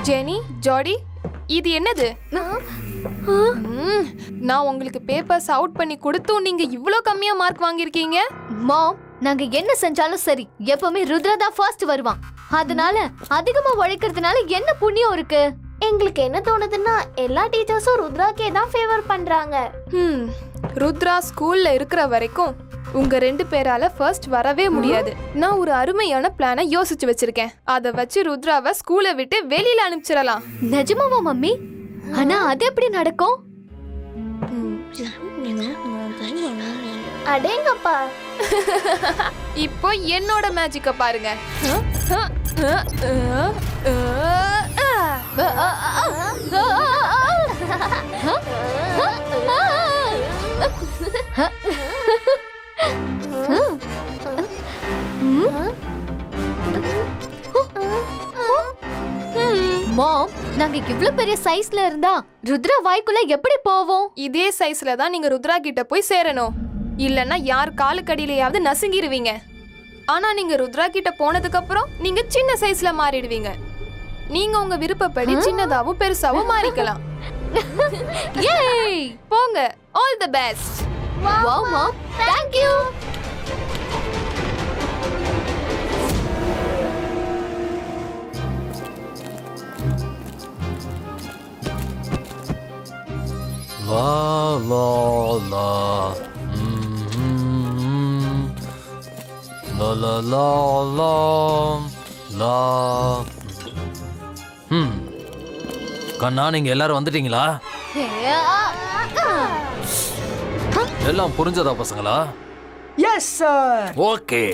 Jenny, ஜாடி, இது என்னது? நான் உங்களுக்கு பேப்பர்ஸ் அவுட் பண்ணி கொடுத்தும் நீங்க இவ்ளோ கம்மியா மார்க் வாங்கிருக்கீங்க. மாம், நாங்க என்ன செஞ்சாலும் சரி எப்பவுமே ருத்ரா தான் ஃபர்ஸ்ட் வருவான். அதனால அதிகமா உழைக்கிறதுனால என்ன புண்ணியம் இருக்கு? எங்களுக்கு என்ன தோணுதுன்னா எல்லா டீச்சர்ஸும் ருத்ராக்கே தான் ஃபேவர் பண்றாங்க. ருத்ரா ஸ்கூல்ல இருக்கிற வரைக்கும் உங்க 2 பேரால ஃபர்ஸ்ட் வரவே முடியாது. நான் ஒரு அருமையான பிளானை யோசிச்சு வச்சிருக்கேன். அதை வச்சு ருத்ராவை ஸ்கூலை விட்டு வெளியில அனுப்பிச்சிடலாம். நிஜமாவா மம்மி? ஆனா அது எப்படி நடக்கும்? அடேங்கப்பா, இப்போ என்னோட மேஜிக்க பாருங்க. மாம், நாங்க இவ்ளோ பெரிய சைஸ்ல இருந்தா ருத்ரா வாய்க்குள்ள எப்படி போவோம்? இதே சைஸ்ல தான் நீங்க ருத்ரா கிட்ட போய் சேரணும். இல்லன்னா யார் காலுக்கடியிலையாவது நசுங்கிடுவீங்க. ஆனா நீங்க ருத்ரா கிட்ட போனதுக்கு அப்புறம் நீங்க சின்ன சைஸ்ல மாறிடுவீங்க. நீங்க உங்க விருப்பப்படி சின்னதாவும் பெருசாவும் மாறிக்கலாம். ஏய், போங்க. All the best. Wow mom, thank you. லா லா லா லா லா லா லா லா. கண்ணா, நீங்க எல்லாரும் வந்துட்டீங்களா? எல்லாம் புரிஞ்சதா பசங்களா? Yes sir. ஓகே,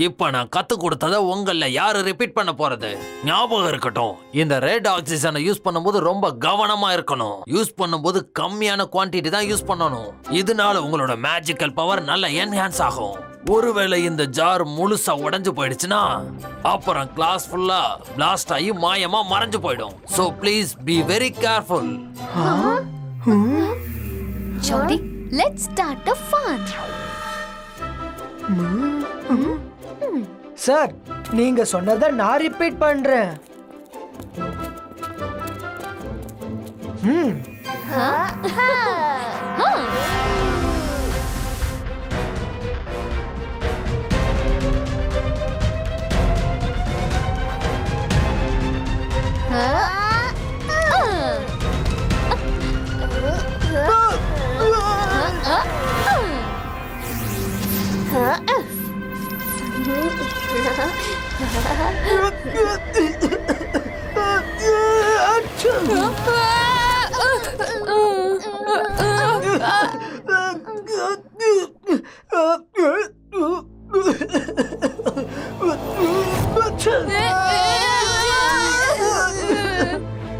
இப்ப நான் கத்து கொடுத்ததை உங்கள யாரு ரிப்பீட் பண்ண போறது ஞாபகம் இருக்கட்டும். இந்த ரெட் ஆக்சிஜனை யூஸ் பண்ணும்போது ரொம்ப கவனமா இருக்கணும். யூஸ் பண்ணும்போது கம்மியான குவான்டிட்டி தான் யூஸ் பண்ணணும். இதனால உங்களோட மேஜிக்கல் பவர் நல்ல என்ஹான்ஸ் ஆகும். ஒருவேளை இந்த ஜார் முழுசா உடைஞ்சு போயிடுச்சுன்னா அப்புறம் கிளாஸ் ஃபுல்லா பிளாஸ்ட் ஆகி மாயமா மறைஞ்சு போயிடும். So please be very careful. ஜாடி, let's start the fun. Sir, நீங்க சொன்னதை நான் ரிப்பீட் பண்றேன்.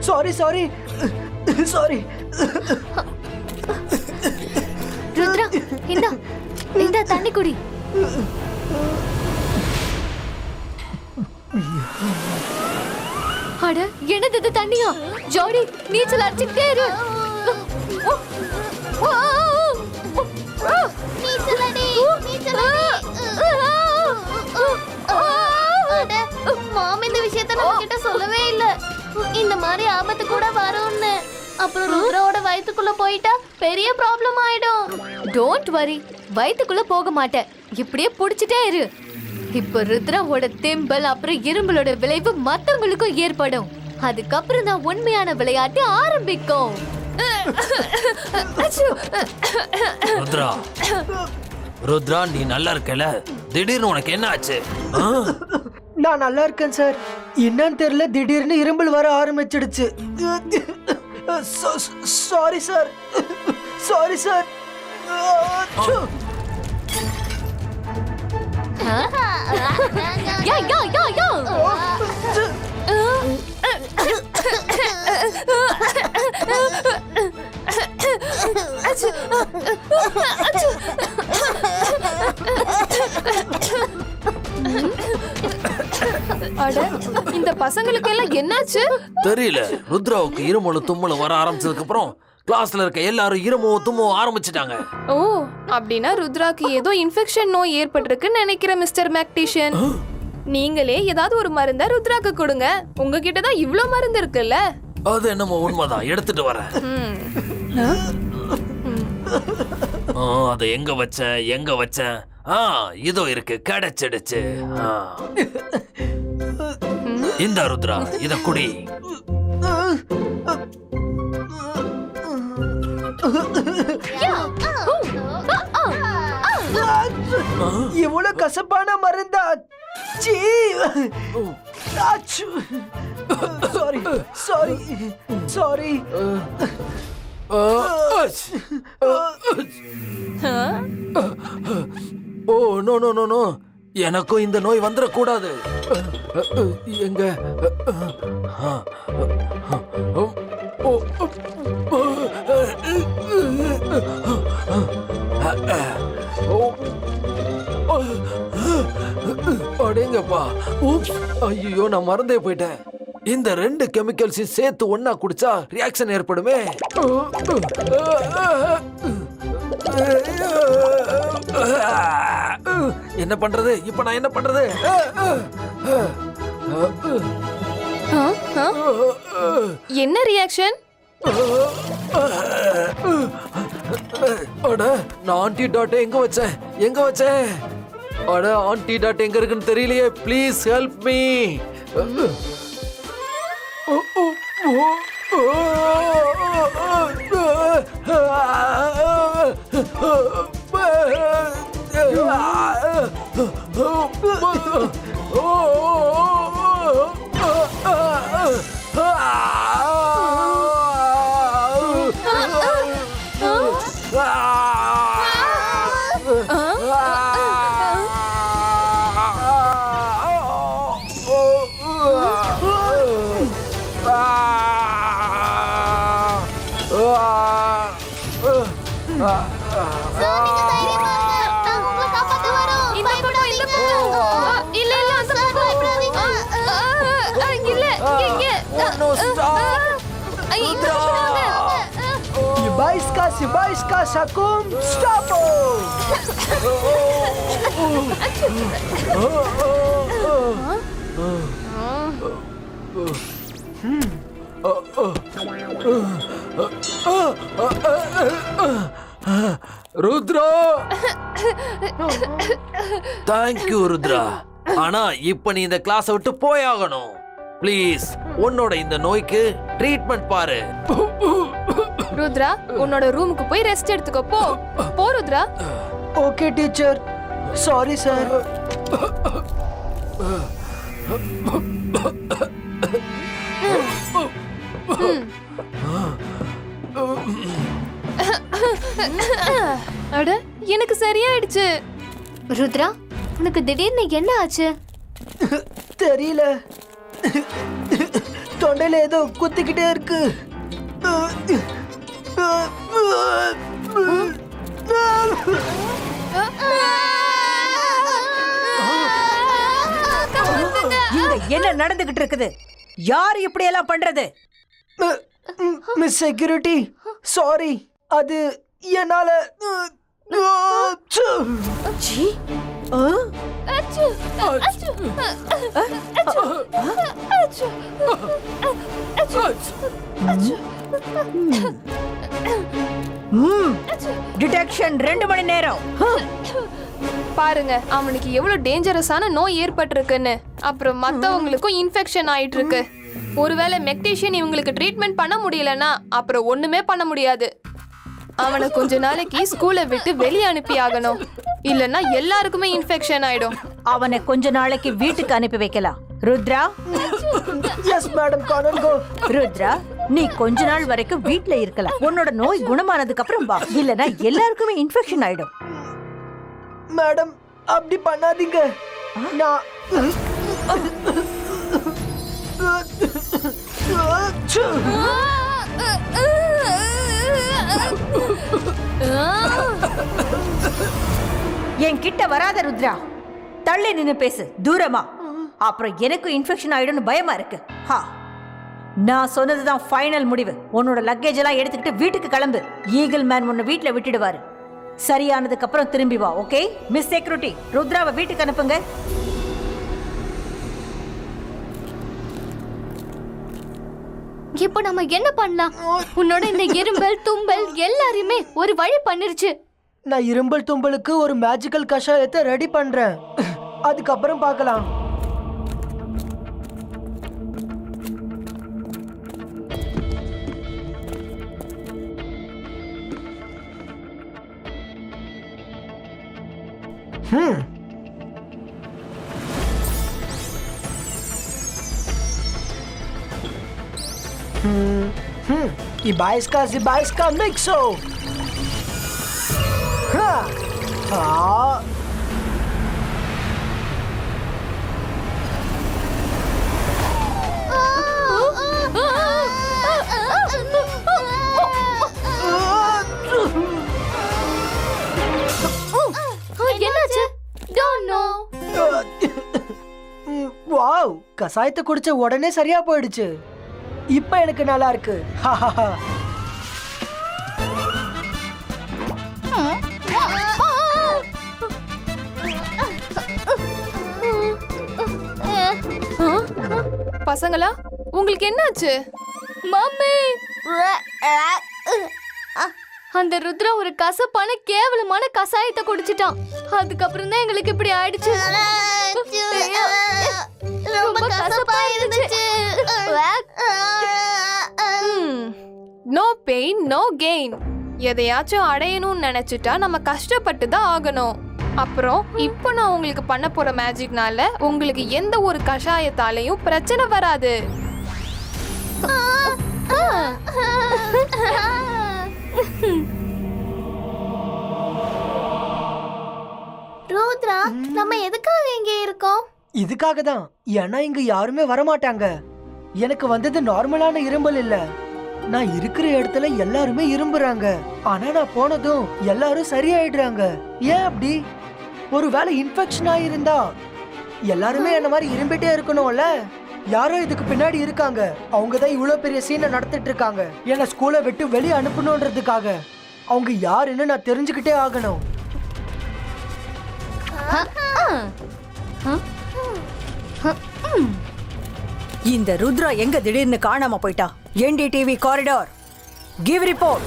Sorry sorry sorry. ருத்ரா, இந்த தண்ணி குடி. அட, என்னது இது தண்ணியா? ஜாடி, நீச்சல் அடிச்சுக்கிட்டே இரு. நீச்சலடி, நீச்சலடி. மாம் இந்த விஷயத்தை நம்ம கிட்ட சொல்லவே இல்ல. இந்த மாதிரி ஆபத்து கூட வரும்னு. அப்புறம் ருத்ராவோட வயித்துக்குள்ள போயிட்டா பெரிய ப்ராப்ளம் ஆயிடும். டோன்ட் வரி, வயித்துக்குள்ள போக மாட்டேன். இப்படியே புடிச்சிட்டே இரு. இப்ப ருத்ராவோட தெம்பல் அப்புறம் இரும்பலோட விளைவு மத்தவங்களுக்கும் ஏற்படும். அதுக்கப்புறம் தான் உண்மையான விளையாட்டு ஆரம்பிக்கும். ருத்ரா, ருத்ரா, நீ நல்லா இருக்கல? திடீர்னு உனக்கு என்ன ஆச்சு? நான் நல்லா இருக்கேன் சார். என்னன்னு தெரியல, திடீர்னு இரும்பல் வர ஆரம்பிச்சிடுச்சு. Sorry sir, sorry sir. Yeah yeah yeah yeah. அட, இந்த பசங்களுக்கு எல்லாம் என்னாச்சு? தெரியல. ருத்ராவுக்கு இருமலும் தும்மலும் வர ஆரம்பிச்சதுக்கு அப்புறம் கிளாஸ்ல இருக்க எல்லாரும் இருமவும் தும்மவும் ஆரம்பிச்சிட்டாங்க. ஓ, அப்படின்னா ருத்ராக்கு ஏதோ இன்ஃபெக்ஷன் நோய் ஏற்பட்டிருக்குன்னு நினைக்கிறேன் மிஸ்டர் மேக்டிஷியன். நீங்களே ஏதாவது ஒரு மருந்த ருத்ராக்கு கொடுங்க. உங்ககிட்ட தான் இவ்ளோ மருந்து இருக்குல்ல. அது என்னமோ உண்மைதான், எடுத்துட்டு வரேன். அதை எங்க வச்சேன்? இதோ இருக்கு, கிடைச்சிடுச்சு. இந்த ருத்ரா, இத குடி. இவ்வளவு கசப்பான மருந்தா? சாரி. ஓ நோ, எனக்கும் இந்த நோய் வந்துடக்கூடாது. எங்க அடேங்கப்பா, ஐயோ நான் மறந்தே போயிட்டேன். இந்த 2 கெமிக்கல்ஸையும் சேர்த்து ஒன்னா குடிச்சா ரியாக்ஷன் ஏற்படுமே. என்ன பண்றது இப்ப? நான் என்ன பண்றது? என்ன ரியாக்ஷன்? அட, நான் ஆன்டிடாட் எங்க வச்சேன்? அட, ஆன்டிடாட் எங்க இருக்குன்னு தெரியலையே. Please help me. Ibaiska Sakum Stapo! Rudra, thank you Rudra. ஆனா இப்ப நீ இந்த கிளாஸை விட்டு போயாகணும். ப்ளீஸ், உன்னோட இந்த நோய்க்கு ட்ரீட்மெண்ட் பாரு. ருத்ரா, உன்னோட ரூமுக்கு போய் ரெஸ்ட் எடுத்துக்கோ. போ Rudra. Okay teacher. Sorry sir. அட, எனக்கு சரியாயிடுச்சு. ருத்ரா, உனக்கு திடீர்னு என்ன ஆச்சு? தெரியல, தொண்டையில ஏதோ குத்திக்கிட்டே இருக்கு. இங்க என்ன நடந்துகிட்டு இருக்குது? யார் இப்படி எல்லாம் பண்றது? Miss security, sorry. அது என்னால. டிடெக்ஷன் 2 மணி நேரம். பாருங்க, அவனுக்கு எவ்வளவு டேஞ்சரஸான நோய் ஏற்பட்டிருக்குன்னு. அப்புறம் மத்தவங்களுக்கும் இன்ஃபெக்ஷன் ஆயிட்டு இருக்கு. ஒருவேளை மெக்டீஷியன் இவங்களுக்கு ட்ரீட்மெண்ட் பண்ண முடியலன்னா அப்புறம் ஒண்ணுமே பண்ண முடியாது. அவனை கொஞ்ச நாளைக்கு ஸ்கூலை விட்டு வெளியே அனுப்பி ஆகணும். இல்லன்னா எல்லாருக்குமே இன்ஃபெக்ஷன் ஆயிடும். அவனை கொஞ்ச நாளைக்கு வீட்டுக்கு அனுப்பி வைக்கலாம். ருத்ரா. எஸ் மேடம், காணோங்கோ. ருத்ரா, நீ கொஞ்ச நாள் வரைக்கும் வீட்ல இருக்கலாம். உன்னோட நோய் குணமானதுக்கு அப்புறம் வா. இல்லனா எல்லாருக்குமே இன்ஃபெக்ஷன் ஆயிடும். மேடம், அப்படி பண்ணாதீங்க. நான் என் கிட்ட வராத ருத்ரா. தள்ளி நின்னு பேசு, தூரமா. அப்புறம் எனக்கு இன்ஃபெக்ஷன் ஆயிடும்னு பயமா இருக்கு. நான் சொன்னதுதான் ஃபைனல் முடிவு. உன்னோட லக்கேஜ் எல்லாம் எடுத்துக்கிட்டு வீட்டுக்கு கிளம்பு. ஈகிள் மேன் உன்னை வீட்டுல விட்டுடுவாரு. சரியானதுக்கு அப்புறம் திரும்பி வா. ஓகே மிஸ் செக்யூரிட்டி, ருத்ராவை வீட்டுக்கு அனுப்புங்க. இப்போ நம்ம என்ன பண்ணலாம்? உன்னோட இந்த இரும்பல் தும்பல் எல்லாரையுமே ஒரு வழி பண்ணிருச்சு. நான் இரும்பல் தும்பலுக்கு ஒரு மேஜிக்கல் கஷாயத்தை ரெடி பண்றேன். அதுக்கப்புறம் பார்க்கலாம். Ibaiska Mixo. Ha! Ha! என்னாச்சு? Don't know. வாவ், கசாயத்தை குடிச்ச உடனே சரியா போயிடுச்சு. இப்ப எனக்கு நல்லா இருக்கு. பசங்களா, உங்களுக்கு என்னாச்சு? மம்மி, அந்த ருத்ரா ஒரு கசப்பான கேவலமான கசாயத்தை குடிச்சிட்டான். அதுக்கப்புறம் தான் எங்களுக்கு இப்படி ஆயிடுச்சு. ரொம்ப கசப்பா இருந்துச்சு. No pain no gain. எதையாச்சும் அடையணும்னு நினைச்சிட்டா நம்ம கஷ்டப்பட்டு தான் ஆகணும். அப்புறம் இப்போ நான் உங்களுக்கு பண்ண போற மேஜிக்னால உங்களுக்கு எந்த ஒரு கஷாயத்தாலையும் பிரச்சனை வராது. ருத்ரா, நம்ம எதுக்காக இங்க இருக்கோம்? இதுக்காக தான். ஏன்னா இங்க யாருமே வரமாட்டாங்க. எனக்கு வந்தது நார்மலான இரும்பல் இல்ல. நான் இருக்கிற இடத்துல எல்லாருமே இரும்புறாங்க. ஆனா நான் போனதும் எல்லாரும் சரியாயிடுறாங்க. ஏன் அப்படி? ஒருவேளை இன்ஃபெக்ஷன் ஆயிருந்தா எல்லாருமே என்ன மாதிரி இரும்பிட்டே இருக்கணும்ல? யாரோ இதுக்கு பின்னாடி இருக்காங்க. அவங்க தான் இவ்வளவு பெரிய சீனை நடத்திட்டு இருக்காங்க. என்ன ஸ்கூலை விட்டு வெளியே அனுப்பணுன்றதுக்காக. அவங்க யாருன்னு நான் தெரிஞ்சுக்கிட்டே ஆகணும். இந்த ருத்ரா எங்க திடீர்னு காணாம போயிட்டா? NDTV corridor, give report.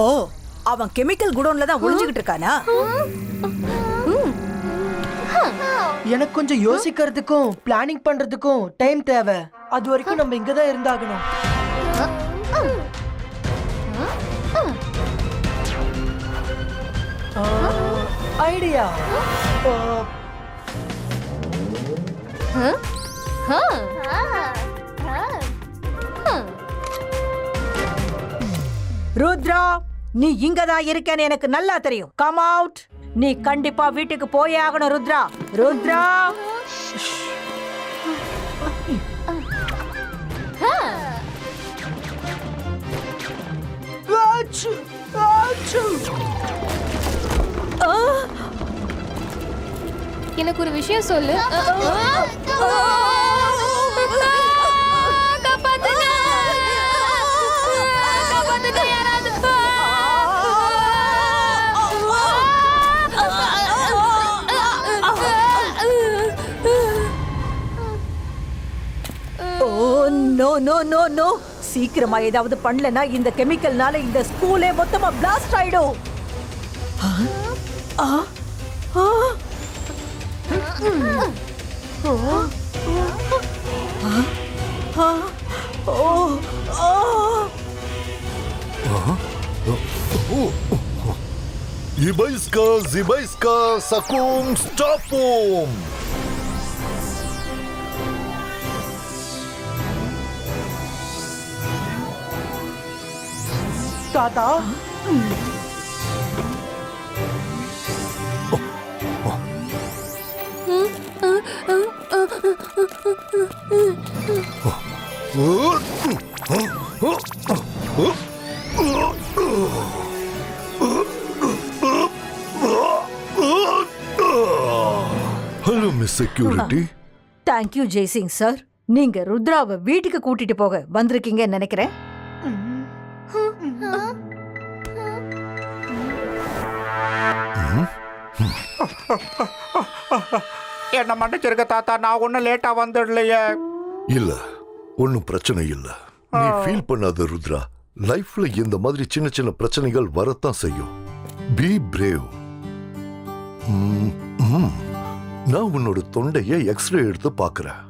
ஓ, அவன் கெமிக்கல் குடோன்ல தான் ஒளிஞ்சுகிட்டு இருக்கானா? எனக்கு கொஞ்சம் யோசிக்கிறதுக்கும் பிளானிங் பண்றதுக்கும் டைம் தேவை. அது வரைக்கும் நம்ம இங்க தான் இருந்தாகணும். ஐடியா. ருத்ரா, நீ இங்க தான் இருக்கேன்னு எனக்கு நல்லா தெரியும். Come out. நீ கண்டிப்பா வீட்டுக்கு போயே ஆகணும் ருத்ரா. ருத்ரா, ஆச்சு, ஆச்சு. எனக்கு ஒரு விஷயம் சொல்லு. காப்பாத்துங்க, காப்பாத்துங்க யாராவது. Oh no no no no. சீக்கிரமா ஏதாவது பண்ணலனா இந்த கெமிக்கல்னால இந்த ஸ்கூலே மொத்தமா பிளாஸ்ட் ஆயிடும். Zibaiska, Sakum, Stopum! தாத்தா, Hello, Miss Security. Thank you Jaisingh sir. நீங்க ருத்ராவை வீட்டுக்கு கூட்டிட்டு போக வந்திருக்கீங்கன்னு நினைக்கிறேன். என்ன மன்னிச்சிருக்க தாத்தா, நான் ஒன்னும் லேட்டா வந்துடலையே. இல்ல, ஒன்னும் பிரச்சனை இல்ல. நீ ஃபீல் பண்ணாத ருத்ரா. லைஃப்ல இந்த மாதிரி சின்ன சின்ன பிரச்சனைகள் வரத்தான் செய்யும். B brave. நான் உன்னோட தொண்டைய எக்ஸ்ரே எடுத்து பார்க்கறேன்.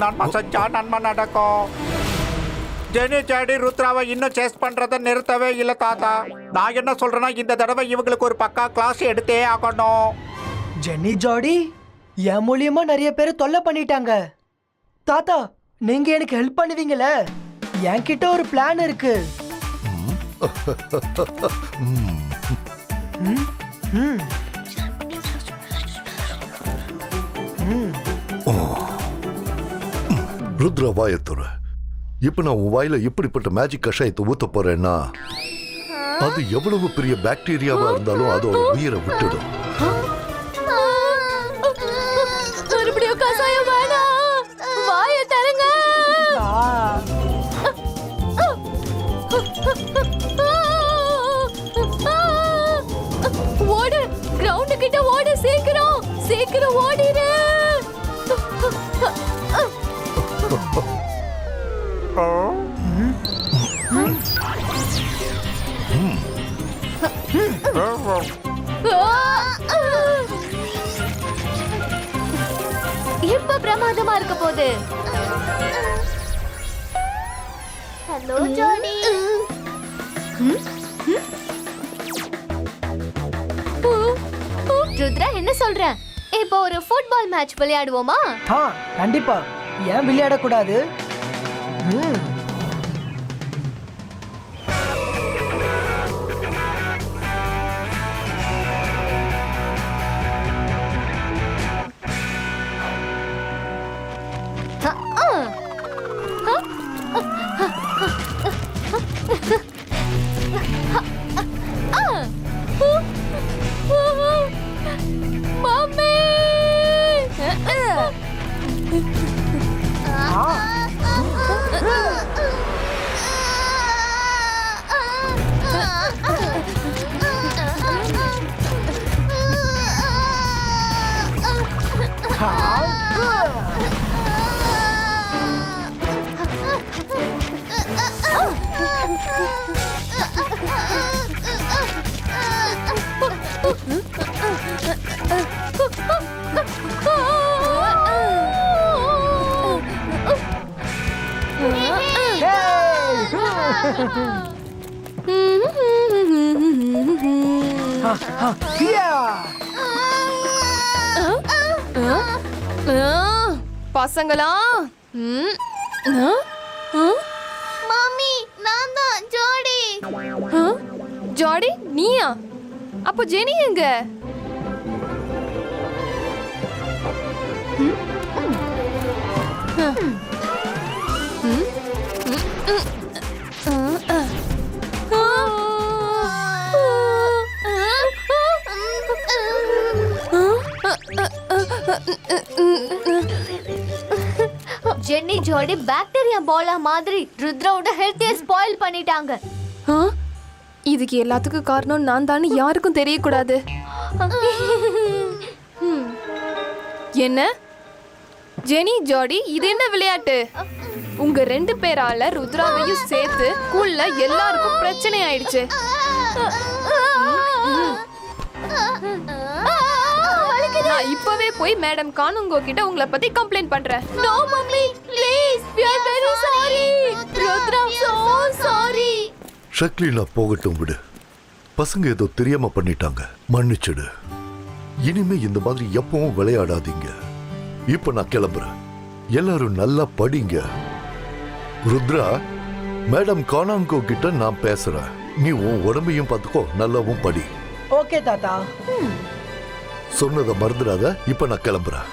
நன்மை செஞ்சா நன்மை நடக்கும். ஜெனி ஜாடி ருத்ராவை இன்னும் சேஸ் பண்றதை நிறுத்தவே இல்லை தாத்தா. நான் என்ன சொல்றேன்னா இந்த தடவை இவங்களுக்கு ஒரு பக்கா கிளாஸ் எடுத்தே ஆகணும். ஜென்னி ஜாடி என் மூலியமா நிறைய பேர் தொல்லை பண்ணிட்டாங்க. தாத்தா நீங்க எனக்கு ஹெல்ப் பண்ணுவீங்களே? என்கிட்ட ஒரு பிளான் இருக்கு. ருத்ரா வாயத்துற. இப்ப நான் உன் வாயில இப்படிப்பட்ட மேஜிக் கஷாயத்தை ஊத்த போறேன்னா அது எவ்வளவு பெரிய பாக்டீரியாவா இருந்தாலும் அதோட உயிரை விட்டுடும். மறுபடியும் கசாயம் வேணாம். வாய தரங்க. ஓடு, கிரவுண்ட் கிட்ட ஓடு. சீக்கிரம் சீக்கிரம் ஓடிடு. இப்ப பிரமாதமா இருக்க போகுது. ஹலோ ஜோடி. ருத்ரா என்ன சொல்ற? இப்போ ஒரு ஃபுட்பால் மேட்ச் விளையாடுவோமா? கண்டிப்பா. ஏன் விளையாடக்கூடாது? பசங்களா, மம்மி நான் தான் ஜோடி. ஜாடி நீயா? அப்போ ஜெனி எங்க? ஜென்னி ஜோடி பாக்டீரியா பாலா மாதிரி ருத்ராவோட ஹெல்த்தியை ஸ்பாயில் பண்ணிட்டாங்க. இதுக்கு எல்லாத்துக்கும் காரணம் நான் தான் யாருக்கும் தெரியக்கூடாது. என்ன ஜெனி ஜாடி, இது என்ன விளையாட்டு? உங்க 2 பேரால ருத்ராவையும் சேர்த்து ஸ்கூல்ல எல்லாருக்கும் பிரச்சனை ஆயிடுச்சு. நான் இப்பவே போய் மேடம் கானுங்கோ கிட்ட உங்களை பத்தி கம்ப்ளைண்ட் பண்றேன். No mummy please, we are very sorry. Rudra so sorry. ஷக்லினா போகட்டும் விடு. பசங்க ஏதோ தெரியாம பண்ணிட்டாங்க, மன்னிச்சிடு. இனிமே இந்த மாதிரி எப்பவும் விளையாடாதீங்க. இப்ப நான் கிளம்புறேன். எல்லாரும் நல்லா படிங்க. ருத்ரா, மேடம் கானாங்கோ கிட்ட நான் பேசுறேன். நீ உன் உடம்பையும் பார்த்துக்கோ, நல்லாவும் படி. ஓகே தாத்தா. சொன்னதை மறந்துடாத. இப்ப நான் கிளம்புறேன்.